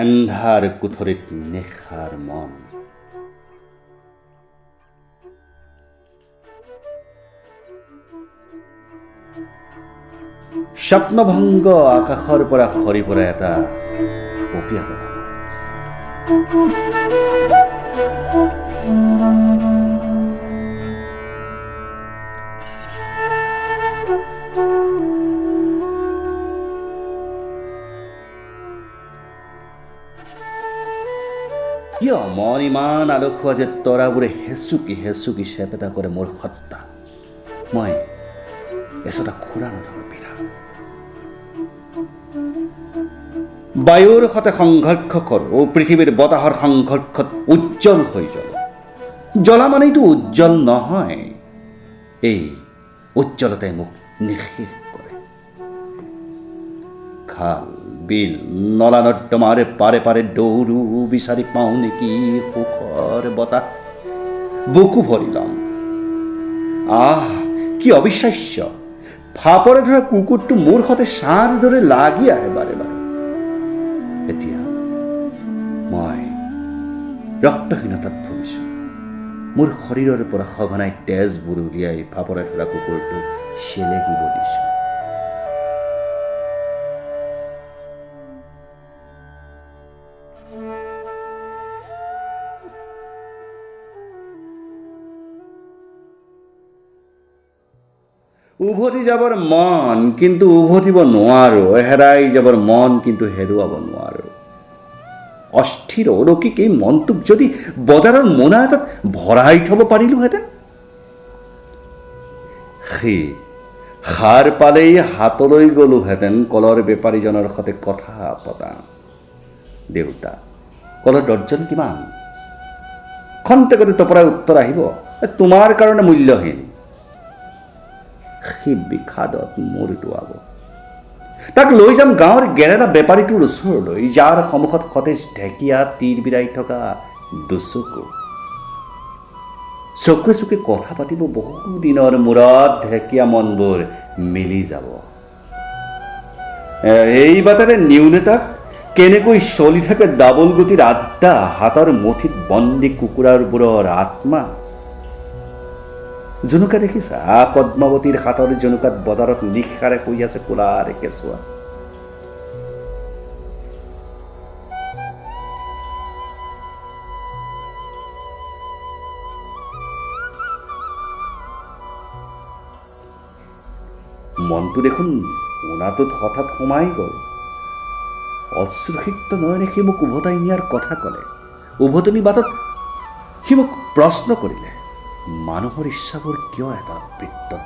এন্ধাৰ কুঠৰিত নিশাৰ মন। স্বপ্নভংগ আকাশৰ পৰা সৰি পৰা এটা পপীয়া তৰা। কিয় মন ইমান আলসুৱা যে তৰাবোৰে হেঁচুকি হেঁচুকি চেপেটা কৰে মোৰ সত্তা। মই এচটা খুৰা নথকা পীড়া। বায়ুৰ সতে সংঘৰ্ষ কৰোঁ, পৃথিৱীৰ বতাহৰ সংঘৰ্ষত উজ্জ্বল হৈ জ্বলো। জ্বলা মানেইতো উজ্জ্বল নহয়, এই উজ্জ্বলতাই মোক নিঃশেষ কৰে। খাল বিল নলা নৰ্দমাৰ পাৰে পাৰে দৌৰো, বিচাৰি পাওঁ নেকি সুখৰ বতাহ। বুকু ভৰি ল'ম। আহ কি অবিশ্বাস্য, ফাপৰে ধৰা কুকুৰটো মোৰ সতে ছাঁৰ দৰে লাগি আহে বাৰে বাৰে। এতিয়া মই ৰক্তহীনতাত ভুগিছোঁ। মোৰ শৰীৰৰ পৰা সঘনাই তেজবোৰ উলিয়াই ফাপৰে ধৰা কুকুৰটো চেলেকিব দিছোঁ। উভতি যাবৰ মন কিন্তু উভতিব নোৱাৰো, হেৰাই যাবৰ মন কিন্তু হেৰুৱাব নোৱাৰো। অস্থিৰ অলৌকিক এই মনটোক যদি বজাৰৰ মোনা এটাত ভৰাই থব পাৰিলোহেঁতেন, সি সাৰ পালেই হাতলৈ গলোহেঁতেন কলৰ বেপাৰীজনৰ সৈতে কথা পতা। দেউতা, কলৰ দৰ্জন কিমান? খন্তেকতে তপৰাই উত্তৰ আহিব, তোমাৰ কাৰণে মূল্যহীন। সি বিষাদত মূৰটোৱাব। তাক লৈ যাম গাঁৱৰ গেৰেলা বেপাৰীটোৰ ওচৰলৈ, যাৰ সন্মুখত সতেজ ঢেকীয়া তীৰ বিৰাই থকা দুচকু। চকুৱে চকুৱে কথা পাতিব বহুদিনৰ মূৰত ঢেকীয়া মনবোৰ মিলি যাব। এই বাটেৰে নিউনেতাক কেনেকৈ চলি থাকে ডাবল গতিৰ আড্ডা, হাতৰ মুঠিত বন্দী কুকুৰাৰবোৰৰ আত্মা। জুনুকা দেখিছা? পদ্মাৱতীৰ হাতৰ জুনুকাত বজাৰত নিশাৰে শুই আছে কোলাৰ কেঁচুৱা। মনটো দেখোন মোনাটোত হঠাৎ সোমাই গ'ল। অশ্ৰুসিক্ত নয়নে সি মোক উভতাই নিয়াৰ কথা ক'লে। উভতনি বাটত সি মোক প্ৰশ্ন কৰিলে, মানুহৰ ইচ্ছাবোৰ কিয় এটা বৃত্তত